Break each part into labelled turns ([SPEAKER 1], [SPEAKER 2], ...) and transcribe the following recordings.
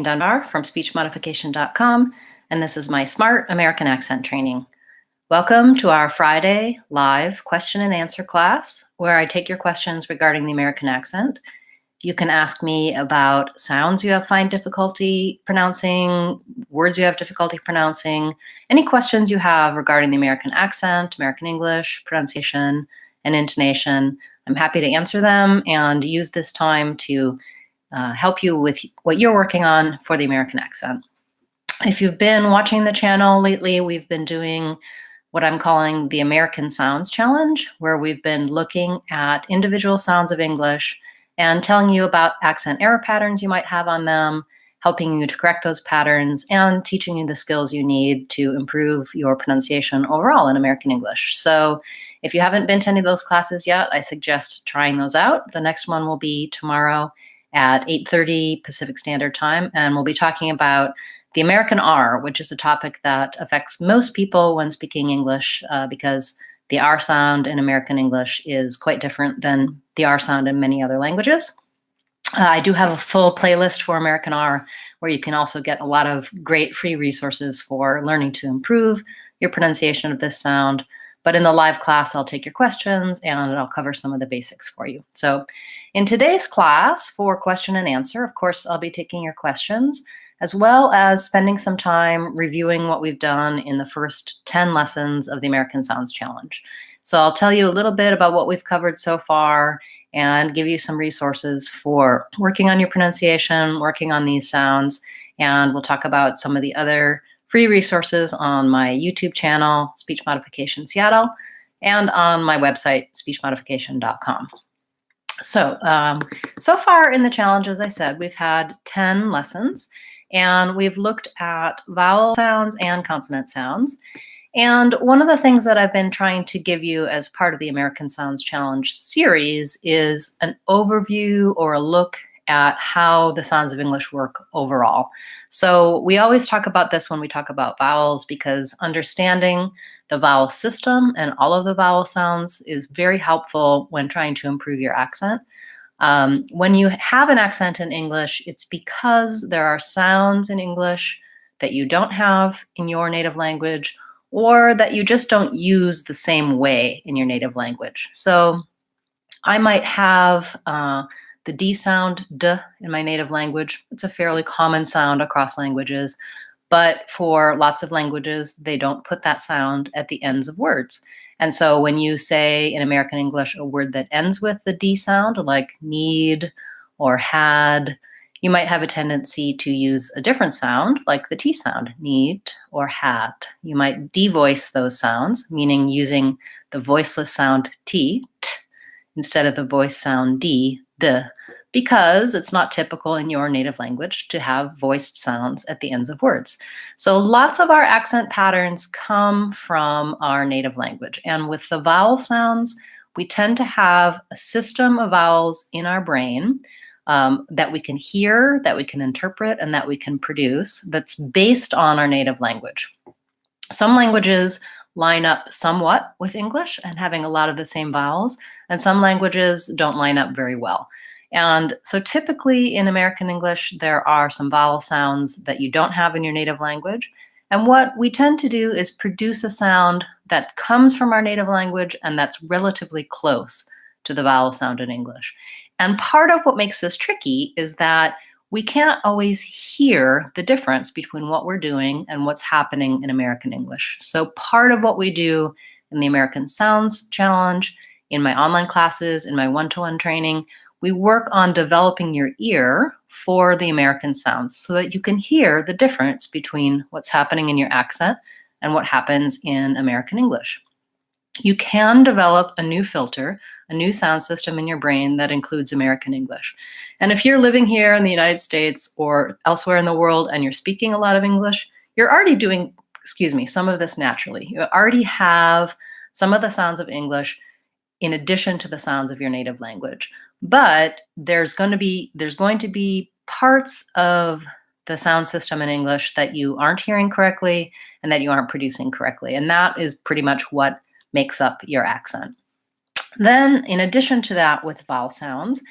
[SPEAKER 1] Dunbar from speechmodification.com, and this is my Smart American Accent training. Welcome to our Friday live question and answer class, where I take your questions regarding the American accent. You can ask me about sounds you find difficulty pronouncing, words you have difficulty pronouncing, any questions you have regarding the American accent, American English, pronunciation, and intonation. I'm happy to answer them and use this time to help you with what you're working on for the American accent. If you've been watching the channel lately, we've been doing what I'm calling the American Sounds Challenge, where we've been looking at individual sounds of English and telling you about accent error patterns you might have on them, helping you to correct those patterns, and teaching you the skills you need to improve your pronunciation overall in American English. So if you haven't been to any of those classes yet, I suggest trying those out. The next one will be tomorrow at 8:30 Pacific Standard Time, and we'll be talking about the American R, which is a topic that affects most people when speaking English because the R sound in American English is quite different than the R sound in many other languages. I do have a full playlist for American R where you can also get a lot of great free resources for learning to improve your pronunciation of this sound. But in the live class, I'll take your questions and I'll cover some of the basics for you. So in today's class for question and answer, of course, I'll be taking your questions, as well as spending some time reviewing what we've done in the first 10 lessons of the American Sounds Challenge. So I'll tell you a little bit about what we've covered so far and give you some resources for working on your pronunciation, working on these sounds, and we'll talk about some of the other free resources on my YouTube channel, Speech Modification Seattle, and on my website, speechmodification.com. So far in the challenge, as I said, we've had 10 lessons, and we've looked at vowel sounds and consonant sounds. And one of the things that I've been trying to give you as part of the American Sounds Challenge series is an overview or a look at how the sounds of English work overall. So we always talk about this when we talk about vowels, because understanding the vowel system and all of the vowel sounds is very helpful when trying to improve your accent. When you have an accent in English, it's because there are sounds in English that you don't have in your native language, or that you just don't use the same way in your native language. So I might have the D sound, D, in my native language. It's a fairly common sound across languages, but for lots of languages, they don't put that sound at the ends of words. And so when you say in American English a word that ends with the D sound, like need or had, you might have a tendency to use a different sound, like the T sound, need or had. You might devoice those sounds, meaning using the voiceless sound T, t, instead of the voice sound D, d, because it's not typical in your native language to have voiced sounds at the ends of words. So lots of our accent patterns come from our native language. And with the vowel sounds, we tend to have a system of vowels in our brain that we can hear, that we can interpret, and that we can produce that's based on our native language. Some languages line up somewhat with English and having a lot of the same vowels, and some languages don't line up very well. And so typically in American English, there are some vowel sounds that you don't have in your native language. And what we tend to do is produce a sound that comes from our native language and that's relatively close to the vowel sound in English. And part of what makes this tricky is that we can't always hear the difference between what we're doing and what's happening in American English. So part of what we do in the American Sounds Challenge, in my online classes, in my one-to-one training, we work on developing your ear for the American sounds so that you can hear the difference between what's happening in your accent and what happens in American English. You can develop a new filter, a new sound system in your brain that includes American English. And if you're living here in the United States or elsewhere in the world and you're speaking a lot of English, you're already doing, some of this naturally. You already have some of the sounds of English in addition to the sounds of your native language. But there's going to be parts of the sound system in English that you aren't hearing correctly and that you aren't producing correctly. And that is pretty much what makes up your accent. Then, in addition to that, with vowel sounds,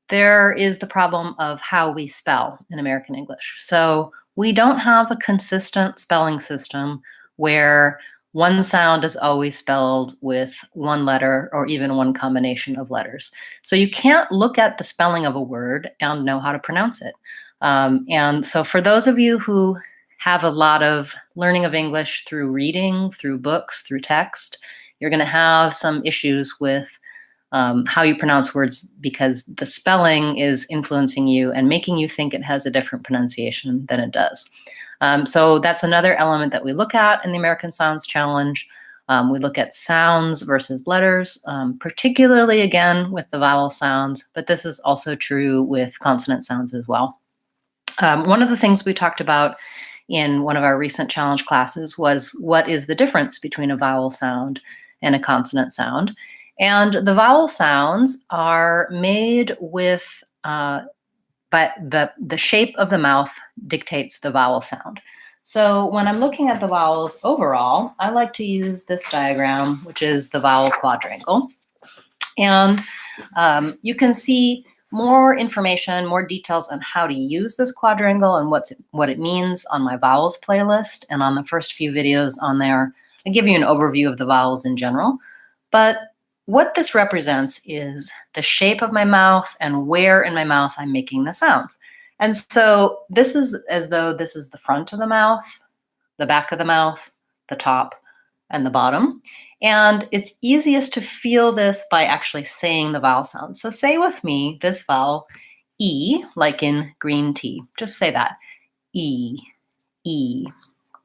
[SPEAKER 1] there is the problem of how we spell in American English. So we don't have a consistent spelling system where one sound is always spelled with one letter or even one combination of letters. So you can't look at the spelling of a word and know how to pronounce it. And so for those of you who have a lot of learning of English through reading, through books, through text, you're going to have some issues with how you pronounce words because the spelling is influencing you and making you think it has a different pronunciation than it does. So that's another element that we look at in the American Sounds Challenge. We look at sounds versus letters, particularly again with the vowel sounds, but this is also true with consonant sounds as well. One of the things we talked about in one of our recent challenge classes was what is the difference between a vowel sound and a consonant sound. And the vowel sounds are made with, but the shape of the mouth dictates the vowel sound. So when I'm looking at the vowels overall, I like to use this diagram, which is the vowel quadrangle. And you can see more information, more details on how to use this quadrangle and what it means on my vowels playlist. And on the first few videos on there, I give you an overview of the vowels in general. But what this represents is the shape of my mouth and where in my mouth I'm making the sounds. And so this is as though this is the front of the mouth, the back of the mouth, the top, and the bottom. And it's easiest to feel this by actually saying the vowel sounds. So say with me this vowel, E, like in green tea. Just say that, E, E.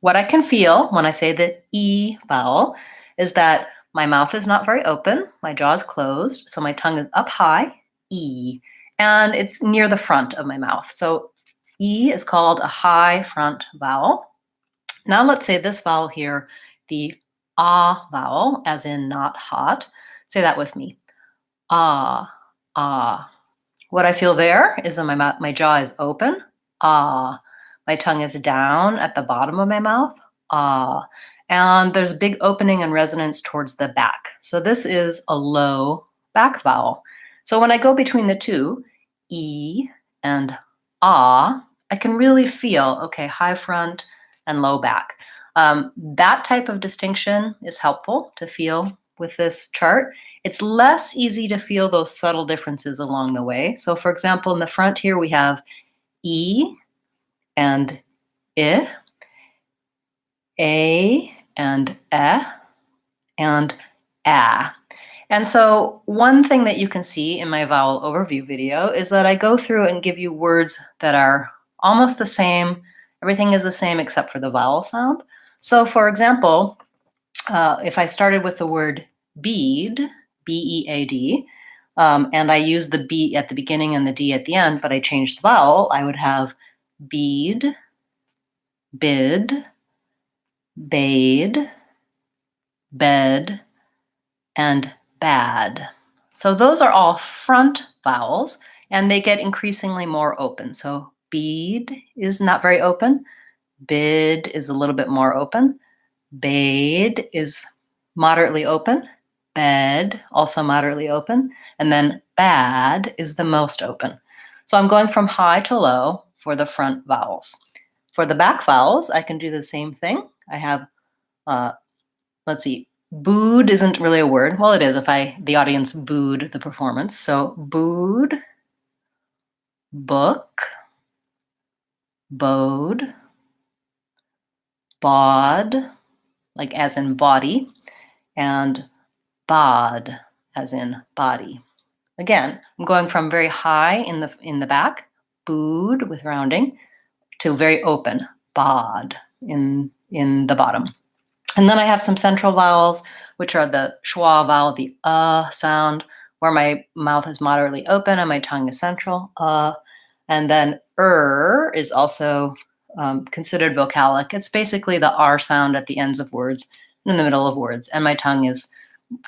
[SPEAKER 1] What I can feel when I say the E vowel is that my mouth is not very open, my jaw is closed, so my tongue is up high, E, and it's near the front of my mouth. So E is called a high front vowel. Now let's say this vowel here, the ah vowel, as in not hot. Say that with me. Ah, ah. What I feel there is that my jaw is open, ah. My tongue is down at the bottom of my mouth, ah. And there's a big opening and resonance towards the back. So this is a low back vowel. So when I go between the two, E and ah, I can really feel, okay, high front and low back. That type of distinction is helpful to feel with this chart. It's less easy to feel those subtle differences along the way. So for example, in the front here, we have E and I, A and and ah. And so one thing that you can see in my vowel overview video is that I go through and give you words that are almost the same. Everything is the same except for the vowel sound. So for example, if I started with the word bead, B-E-A-D, and I use the B at the beginning and the D at the end, but I changed the vowel, I would have bead, bid, bade, bed, and bad. So those are all front vowels, and they get increasingly more open. So bead is not very open. Bid is a little bit more open. Bade is moderately open. Bed, also moderately open. And then bad is the most open. So I'm going from high to low for the front vowels. For the back vowels, I can do the same thing. I have, let's see, booed isn't really a word. Well, it is if the audience booed the performance. So booed, book, bowed, bod, like as in body, and bod, as in body. Again, I'm going from very high in the back, booed with rounding, to very open, bod, in the bottom. And then I have some central vowels, which are the schwa vowel, the sound, where my mouth is moderately open and my tongue is central, and then is also considered vocalic. It's basically the R sound at the ends of words, in the middle of words, and my tongue is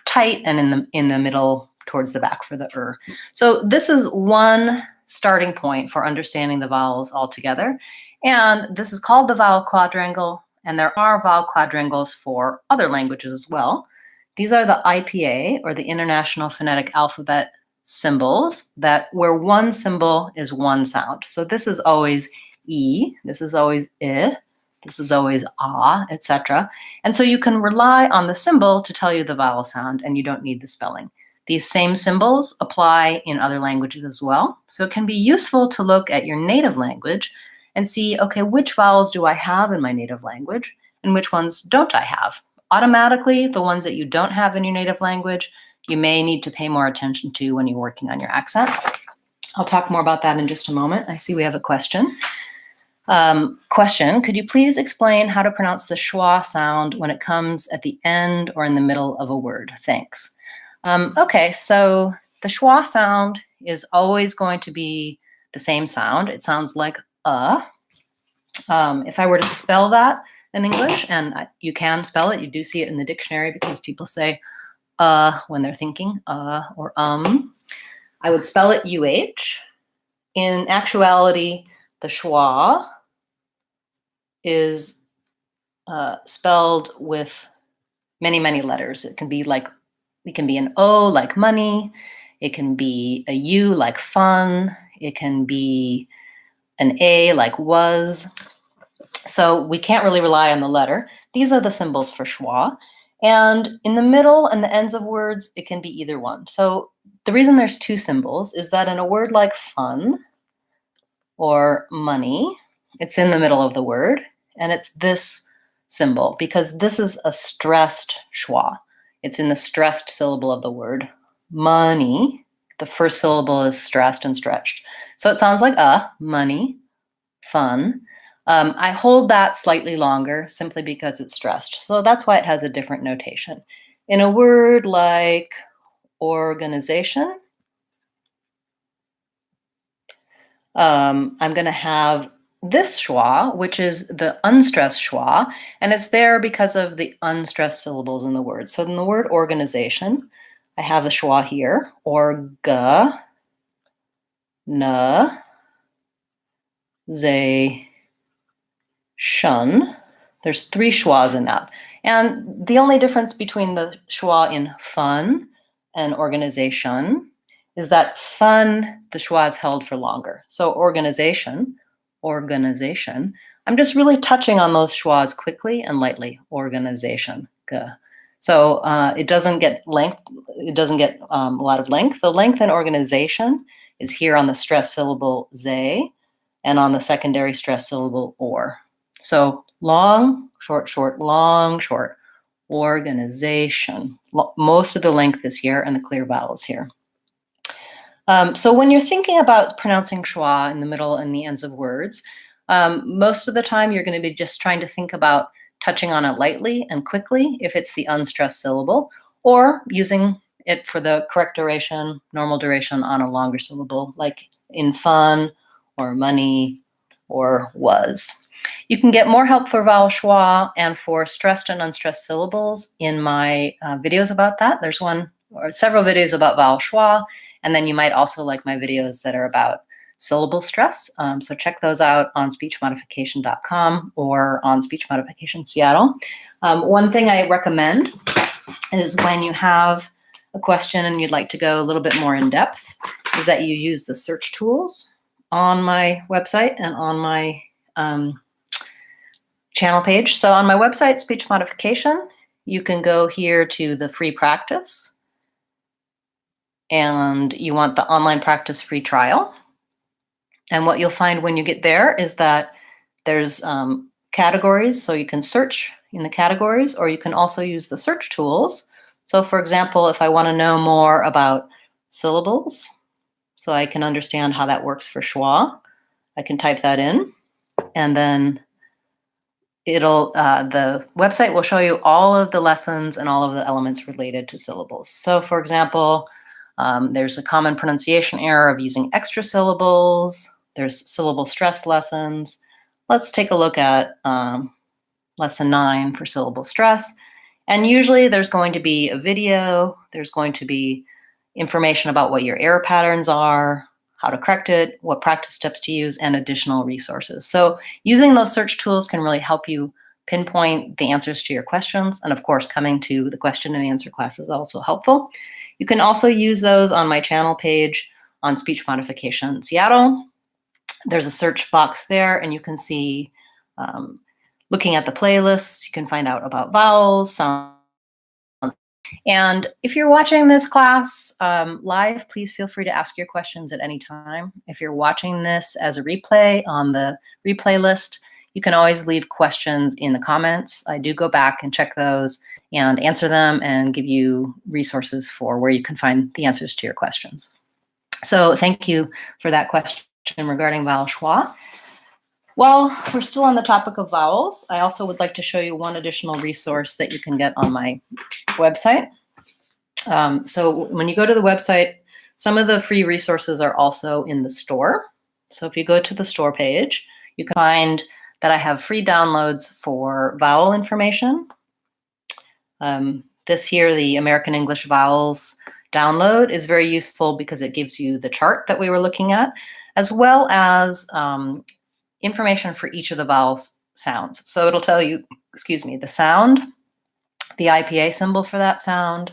[SPEAKER 1] tight and in the middle towards the back for the So this is one starting point for understanding the vowels altogether. And this is called the vowel quadrangle, and there are vowel quadrangles for other languages as well. These are the IPA, or the International Phonetic Alphabet symbols where one symbol is one sound. So this is always E, this is always I, this is always ah, etc. And so you can rely on the symbol to tell you the vowel sound, and you don't need the spelling. These same symbols apply in other languages as well. So it can be useful to look at your native language and see, okay, which vowels do I have in my native language and which ones don't I have? Automatically, the ones that you don't have in your native language, you may need to pay more attention to when you're working on your accent. I'll talk more about that in just a moment. I see we have a question. Question, could you please explain how to pronounce the schwa sound when it comes at the end or in the middle of a word? Thanks. Okay, so the schwa sound is always going to be the same sound. It sounds like if I were to spell that in English, and you can spell it, you do see it in the dictionary because people say when they're thinking or I would spell it UH. In actuality, the schwa is spelled with many, many letters. It can be an O like money. It can be a U like fun. It can be an A like was. So we can't really rely on the letter. These are the symbols for schwa. And in the middle and the ends of words, it can be either one. So the reason there's two symbols is that in a word like fun or money, it's in the middle of the word, and it's this symbol because this is a stressed schwa. It's in the stressed syllable of the word. Money, the first syllable is stressed and stretched. So it sounds like money, fun. I hold that slightly longer simply because it's stressed. So that's why it has a different notation. In a word like organization, I'm going to have this schwa, which is the unstressed schwa, and it's there because of the unstressed syllables in the word. So in the word organization, I have the schwa here, orga, na, ze, shun. There's three schwas in that. And the only difference between the schwa in fun and organization is that fun, the schwa is held for longer. So organization, I'm just really touching on those schwas quickly and lightly, organization. So it doesn't get length, it doesn't get a lot of length. The length in organization is here on the stress syllable ze and on the secondary stress syllable or. So long, short, short, long, short, organization. Most of the length is here and the clear vowels here. So when you're thinking about pronouncing schwa in the middle and the ends of words, most of the time you're going to be just trying to think about touching on it lightly and quickly if it's the unstressed syllable, or using it for the correct duration, normal duration on a longer syllable, like in fun or money or was. You can get more help for vowel schwa and for stressed and unstressed syllables in my videos about that. There's one or several videos about vowel schwa, and then you might also like my videos that are about syllable stress. So check those out on speechmodification.com or on Speech Modification Seattle. One thing I recommend is when you have a question and you'd like to go a little bit more in depth, is that you use the search tools on my website and on my channel page. So on my website, Speech Modification, you can go here to the free practice, and you want the online practice free trial. And what you'll find when you get there is that there's categories, so you can search in the categories, or you can also use the search tools. So for example, if I want to know more about syllables, so I can understand how that works for schwa, I can type that in, and then the website will show you all of the lessons and all of the elements related to syllables. So for example, there's a common pronunciation error of using extra syllables. There's syllable stress lessons. Let's take a look at lesson 9 for syllable stress. And usually there's going to be a video, there's going to be information about what your error patterns are, how to correct it, what practice steps to use, and additional resources. So using those search tools can really help you pinpoint the answers to your questions. And of course, coming to the question and answer class is also helpful. You can also use those on my channel page on Speech Modification Seattle. There's a search box there, and you can see, looking at the playlists, you can find out about vowels, sounds. And if you're watching this class live, please feel free to ask your questions at any time. If you're watching this as a replay on the replay list, you can always leave questions in the comments. I do go back and check those and answer them and give you resources for where you can find the answers to your questions. So thank you for that question regarding vowel schwa. While we're still on the topic of vowels, I also would like to show you one additional resource that you can get on my website. So when you go to the website, some of the free resources are also in the store. So if you go to the store page, you can find that I have free downloads for vowel information. This here, the American English Vowels download, is very useful because it gives you the chart that we were looking at, as well as information for each of the vowel sounds. So it'll tell you, the sound, the IPA symbol for that sound,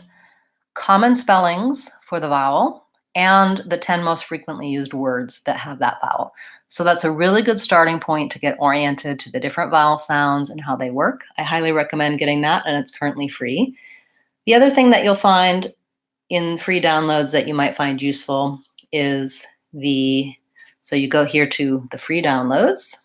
[SPEAKER 1] common spellings for the vowel, and the 10 most frequently used words that have that vowel. So that's a really good starting point to get oriented to the different vowel sounds and how they work. I highly recommend getting that, and it's currently free. The other thing that you'll find in free downloads that you might find useful is so you go here to the free downloads.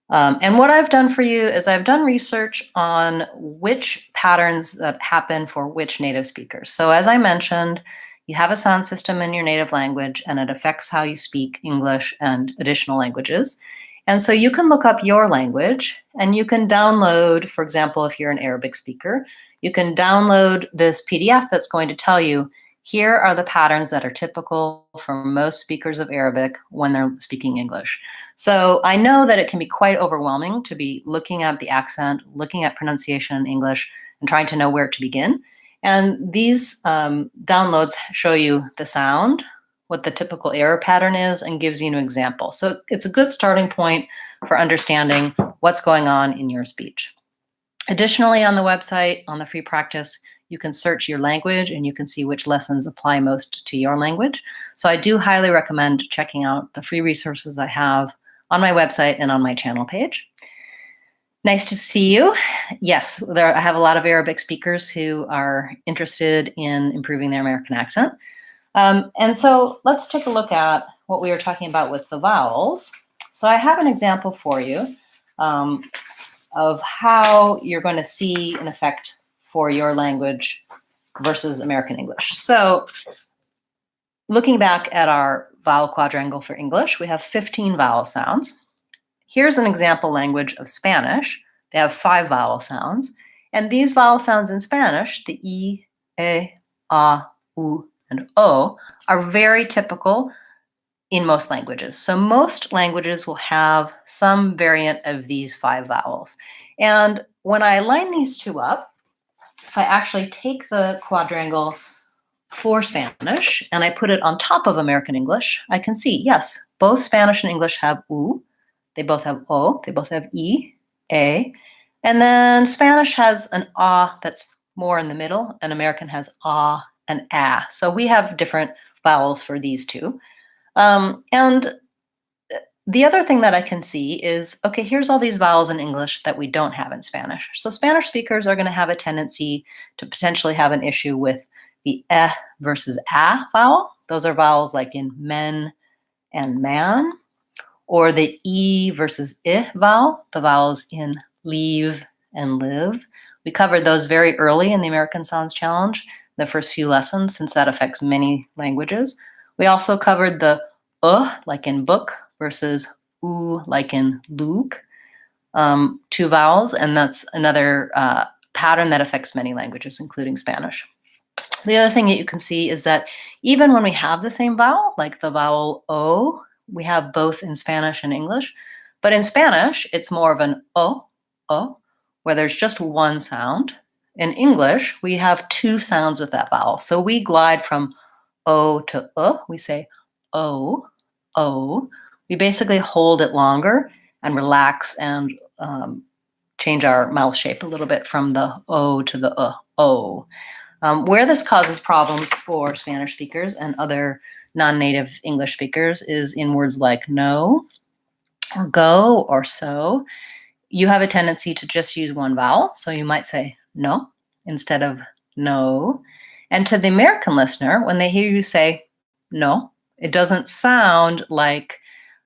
[SPEAKER 1] And what I've done for you is I've done research on which patterns that happen for which native speakers. So as I mentioned, you have a sound system in your native language, and it affects how you speak English and additional languages. And so you can look up your language, and you can download, for example, if you're an Arabic speaker, you can download this PDF that's going to tell you, here are the patterns that are typical for most speakers of Arabic when they're speaking English. So I know that it can be quite overwhelming to be looking at the accent, looking at pronunciation in English, and trying to know where to begin. And these downloads show you the sound, what the typical error pattern is, and gives you an example. So it's a good starting point for understanding what's going on in your speech. Additionally, on the website, on the free practice, you can search your language and you can see which lessons apply most to your language. So I do highly recommend checking out the free resources I have on my website and on my channel page. Nice to see you. Yes, I have a lot of Arabic speakers who are interested in improving their American accent. And so let's take a look at what we were talking about with the vowels. So I have an example for you of how you're going to see an effect for your language versus American English. So looking back at our vowel quadrangle for English, we have 15 vowel sounds. Here's an example language of Spanish. They have 5 vowel sounds. And these vowel sounds in Spanish, the I, E, A, U, and O, are very typical in most languages. So most languages will have some variant of these 5 vowels. And when I line these two up, if I actually take the quadrangle for Spanish and I put it on top of American English, I can see, yes, both Spanish and English have U, they both have O, they both have I, A, and then Spanish has an A that's more in the middle, and American has A and A. So we have different vowels for these two. And the other thing that I can see is, okay, here's all these vowels in English that we don't have in Spanish. So Spanish speakers are going to have a tendency to potentially have an issue with the eh versus a vowel. Those are vowels like in men and man, or the e versus I vowel, the vowels in leave and live. We covered those very early in the American Sounds Challenge, the first few lessons, since that affects many languages. We also covered the like in book versus u like in Luke, 2 vowels, and that's another pattern that affects many languages, including Spanish. The other thing that you can see is that even when we have the same vowel, like the vowel O, we have both in Spanish and English, but in Spanish, it's more of an O, where there's just one sound. In English, we have 2 sounds with that vowel. So we glide from O to we say O, O. We basically hold it longer and relax and change our mouth shape a little bit from the O to the O. Where this causes problems for Spanish speakers and other non-native English speakers is in words like no, or go, or so. You have a tendency to just use one vowel, so you might say no instead of no. And to the American listener, when they hear you say no, it doesn't sound like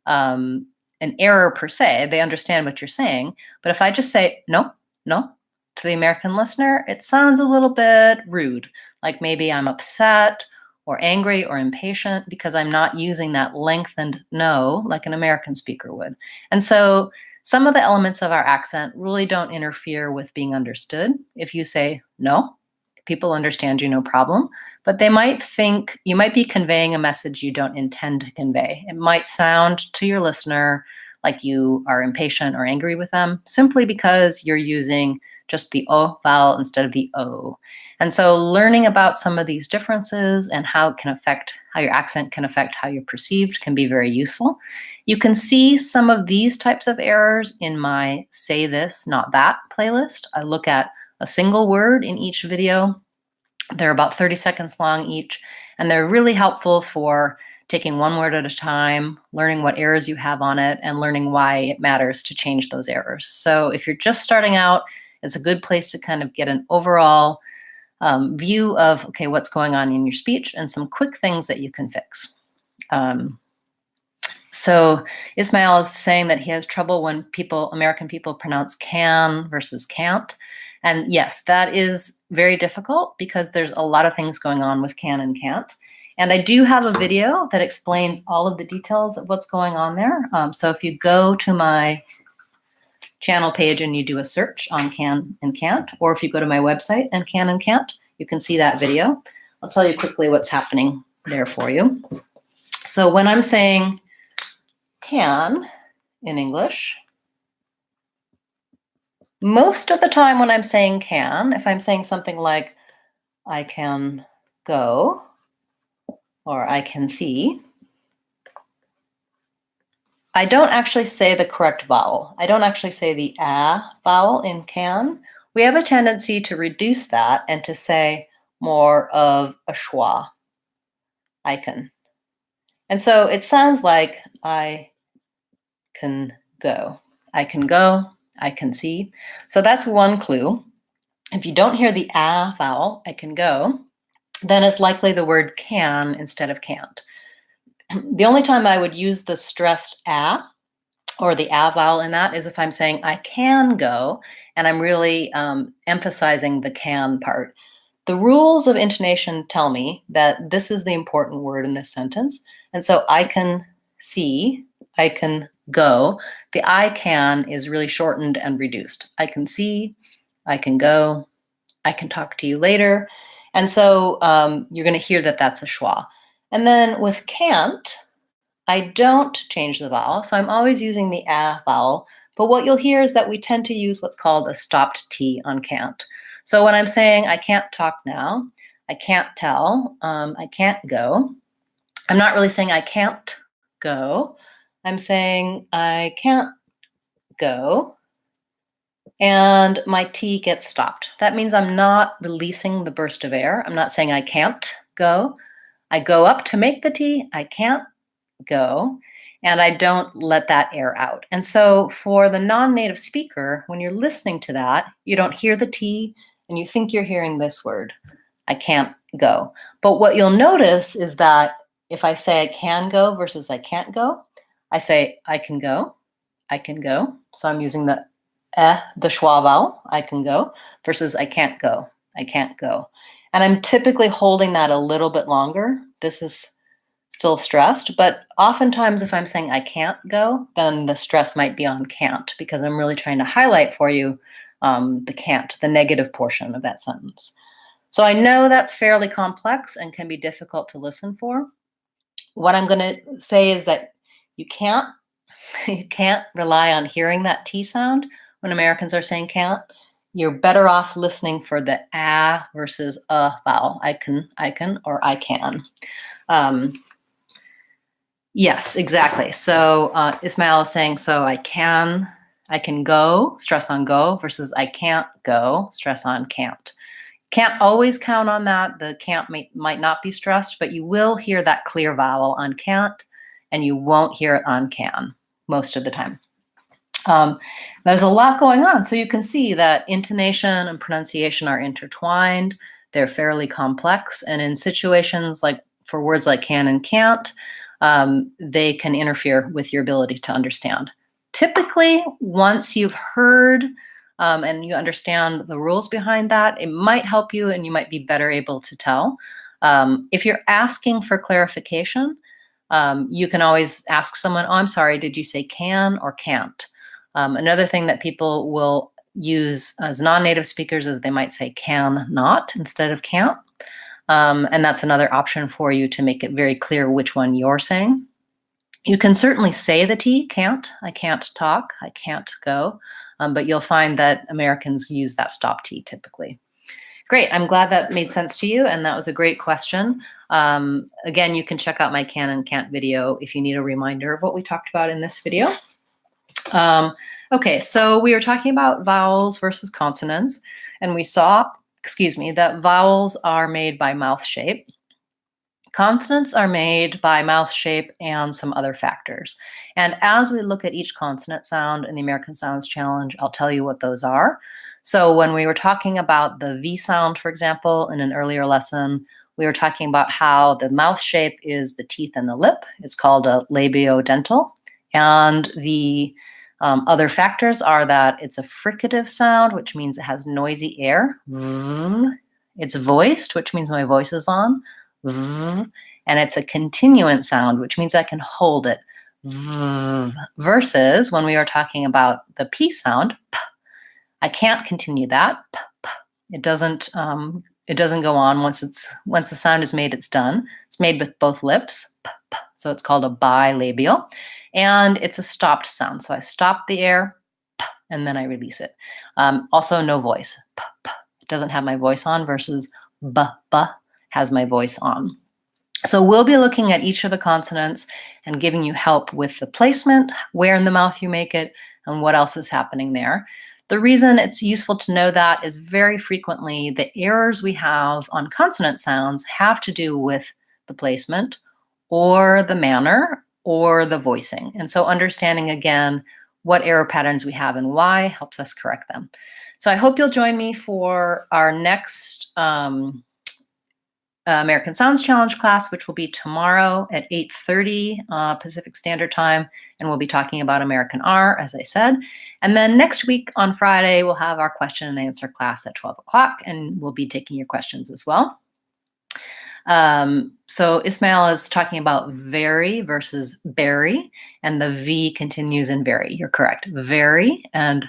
[SPEAKER 1] an error per se. They understand what you're saying. But if I just say no, no, to the American listener, it sounds a little bit rude, like maybe I'm upset or angry or impatient because I'm not using that lengthened no like an American speaker would. And so some of the elements of our accent really don't interfere with being understood. If you say no, people understand you, no problem, but they might think you might be conveying a message you don't intend to convey. It might sound to your listener like you are impatient or angry with them simply because you're using just the O vowel instead of the O. And so learning about some of these differences and how your accent can affect how you're perceived can be very useful. You can see some of these types of errors in my Say This, Not That playlist. I look at a single word in each video. They're about 30 seconds long each, and they're really helpful for taking one word at a time, learning what errors you have on it, and learning why it matters to change those errors. So if you're just starting out, it's a good place to kind of get an overall view of, okay, what's going on in your speech and some quick things that you can fix. So Ismail is saying that he has trouble when American people pronounce can versus can't. And yes, that is very difficult because there's a lot of things going on with can and can't. And I do have a video that explains all of the details of what's going on there. So if you go to my channel page and you do a search on can and can't, or if you go to my website and can and can't, you can see that video. I'll tell you quickly what's happening there for you. So when I'm saying can in English, most of the time when I'm saying can, if I'm saying something like I can go or I can see, I don't actually say the correct vowel. I don't actually say the a vowel in can. We have a tendency to reduce that and to say more of a schwa, I can. And so it sounds like I can go. I can go, I can see. So that's one clue. If you don't hear the a vowel, I can go, then it's likely the word can instead of can't. The only time I would use the stressed a or the a vowel in that is if I'm saying I can go and I'm really emphasizing the can part. The rules of intonation tell me that this is the important word in this sentence. And so I can see, I can go. The I can is really shortened and reduced. I can see, I can go, I can talk to you later. And so you're going to hear that that's a schwa. And then with can't, I don't change the vowel. So I'm always using the a vowel. But what you'll hear is that we tend to use what's called a stopped T on can't. So when I'm saying I can't talk now, I can't tell, I can't go, I'm not really saying I can't go. I'm saying I can't go, and my T gets stopped. That means I'm not releasing the burst of air. I'm not saying I can't go. I go up to make the T, I can't go, and I don't let that air out. And so for the non-native speaker, when you're listening to that, you don't hear the T and you think you're hearing this word, I can't go. But what you'll notice is that if I say I can go versus I can't go, I say I can go, I can go. So I'm using the schwa vowel, I can go, versus I can't go, I can't go. And I'm typically holding that a little bit longer. This is still stressed, but oftentimes if I'm saying I can't go, then the stress might be on can't because I'm really trying to highlight for you the can't, the negative portion of that sentence. So I know that's fairly complex and can be difficult to listen for. What I'm going to say is that you can't rely on hearing that T sound when Americans are saying can't. You're better off listening for the a versus a vowel. I can, or I can. Yes, exactly. So Ismail is saying, so I can go, stress on go, versus I can't go, stress on can't. Can't always count on that. The can't might not be stressed, but you will hear that clear vowel on can't, and you won't hear it on can most of the time. There's a lot going on. So you can see that intonation and pronunciation are intertwined. They're fairly complex. And in situations like for words like can and can't, they can interfere with your ability to understand. Typically, once you've heard and you understand the rules behind that, it might help you and you might be better able to tell. If you're asking for clarification, you can always ask someone, oh, I'm sorry, did you say can or can't? Another thing that people will use as non-native speakers is they might say can not instead of can't. And that's another option for you to make it very clear which one you're saying. You can certainly say the T, can't. I can't talk, I can't go. But you'll find that Americans use that stop T typically. Great, I'm glad that made sense to you, and that was a great question. Again, you can check out my can and can't video if you need a reminder of what we talked about in this video. Okay, so we were talking about vowels versus consonants, and we saw, that vowels are made by mouth shape. Consonants are made by mouth shape and some other factors. And as we look at each consonant sound in the American Sounds Challenge, I'll tell you what those are. So when we were talking about the V sound, for example, in an earlier lesson, we were talking about how the mouth shape is the teeth and the lip. It's called a labiodental. And the other factors are that it's a fricative sound, which means it has noisy air. It's voiced, which means my voice is on. And it's a continuant sound, which means I can hold it. Versus when we were talking about the P sound, I can't continue that. It doesn't go on once the sound is made, it's done. It's made with both lips. So it's called a bilabial. And it's a stopped sound. So I stop the air and then I release it. Also no voice. It doesn't have my voice on versus b has my voice on. So we'll be looking at each of the consonants and giving you help with the placement, where in the mouth you make it, and what else is happening there. The reason it's useful to know that is very frequently the errors we have on consonant sounds have to do with the placement or the manner or the voicing. And so understanding again what error patterns we have and why helps us correct them. So I hope you'll join me for our next American Sounds Challenge class, which will be tomorrow at 8:30 Pacific Standard Time, and we'll be talking about American R, as I said. And then next week on Friday, we'll have our question and answer class at 12 o'clock, and we'll be taking your questions as well. So Ismail is talking about very versus berry, and the V continues in very. You're correct. Very and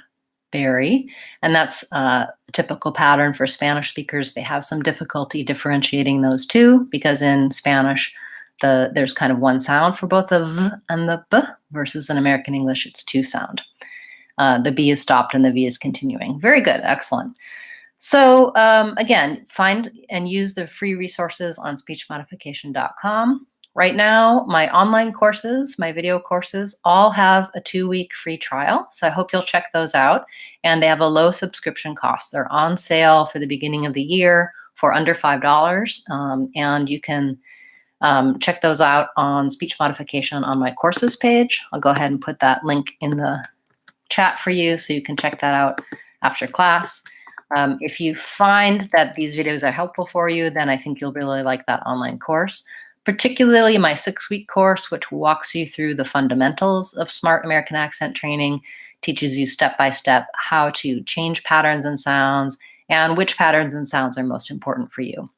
[SPEAKER 1] berry. And that's a typical pattern for Spanish speakers. They have some difficulty differentiating those two because in Spanish, there's kind of one sound for both the V and the B versus in American English, it's two sound. The B is stopped and the V is continuing. Very good. Excellent. So again, find and use the free resources on speechmodification.com. Right now, my online courses, my video courses, all have a 2-week free trial. So I hope you'll check those out. And they have a low subscription cost. They're on sale for the beginning of the year for under $5. And you can check those out on Speech Modification on my courses page. I'll go ahead and put that link in the chat for you so you can check that out after class. If you find that these videos are helpful for you, then I think you'll really like that online course, particularly my 6-week course, which walks you through the fundamentals of smart American accent training, teaches you step-by-step how to change patterns and sounds, and which patterns and sounds are most important for you.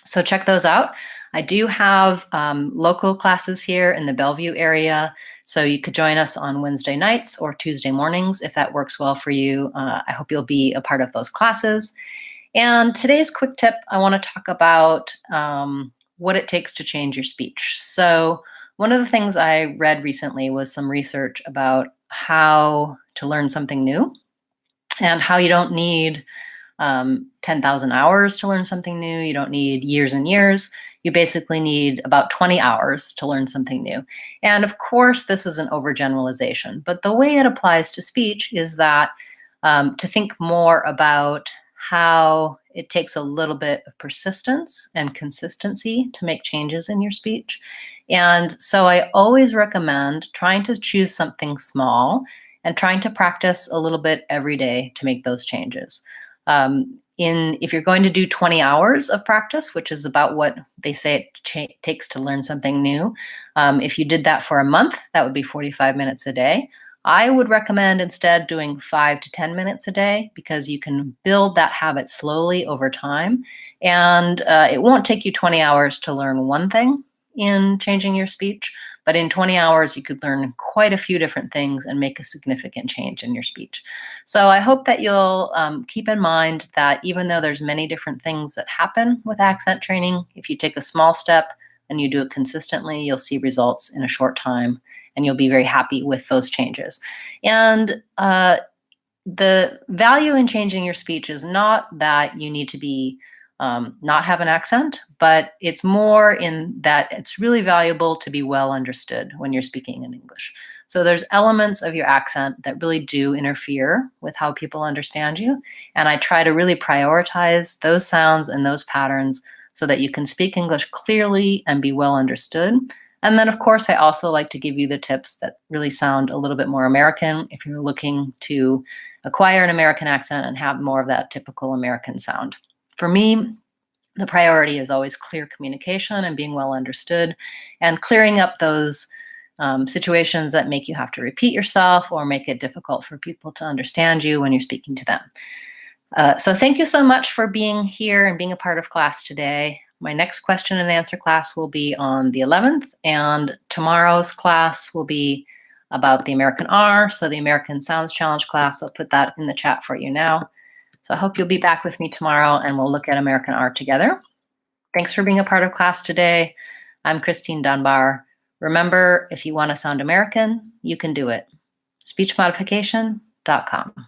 [SPEAKER 1] So check those out. I do have local classes here in the Bellevue area, so you could join us on Wednesday nights or Tuesday mornings if that works well for you. I hope you'll be a part of those classes. And today's quick tip, I want to talk about what it takes to change your speech. So one of the things I read recently was some research about how to learn something new and how you don't need 10,000 hours to learn something new. You don't need years and years. You basically need about 20 hours to learn something new. And of course, this is an overgeneralization, but the way it applies to speech is that to think more about how it takes a little bit of persistence and consistency to make changes in your speech. And so I always recommend trying to choose something small and trying to practice a little bit every day to make those changes. If you're going to do 20 hours of practice, which is about what they say it takes to learn something new, if you did that for a month, that would be 45 minutes a day. I would recommend instead doing 5 to 10 minutes a day because you can build that habit slowly over time. And it won't take you 20 hours to learn one thing in changing your speech, but in 20 hours, you could learn quite a few different things and make a significant change in your speech. So I hope that you'll keep in mind that even though there's many different things that happen with accent training, if you take a small step and you do it consistently, you'll see results in a short time and you'll be very happy with those changes. And the value in changing your speech is not that you need to be not have an accent, but it's more in that it's really valuable to be well understood when you're speaking in English. So there's elements of your accent that really do interfere with how people understand you. And I try to really prioritize those sounds and those patterns so that you can speak English clearly and be well understood. And then, of course, I also like to give you the tips that really sound a little bit more American if you're looking to acquire an American accent and have more of that typical American sound. For me, the priority is always clear communication and being well understood and clearing up those situations that make you have to repeat yourself or make it difficult for people to understand you when you're speaking to them. So thank you so much for being here and being a part of class today. My next question and answer class will be on the 11th, and tomorrow's class will be about the American R, so the American Sounds Challenge class. I'll put that in the chat for you now. So I hope you'll be back with me tomorrow and we'll look at American R together. Thanks for being a part of class today. I'm Christine Dunbar. Remember, if you want to sound American, you can do it. Speechmodification.com.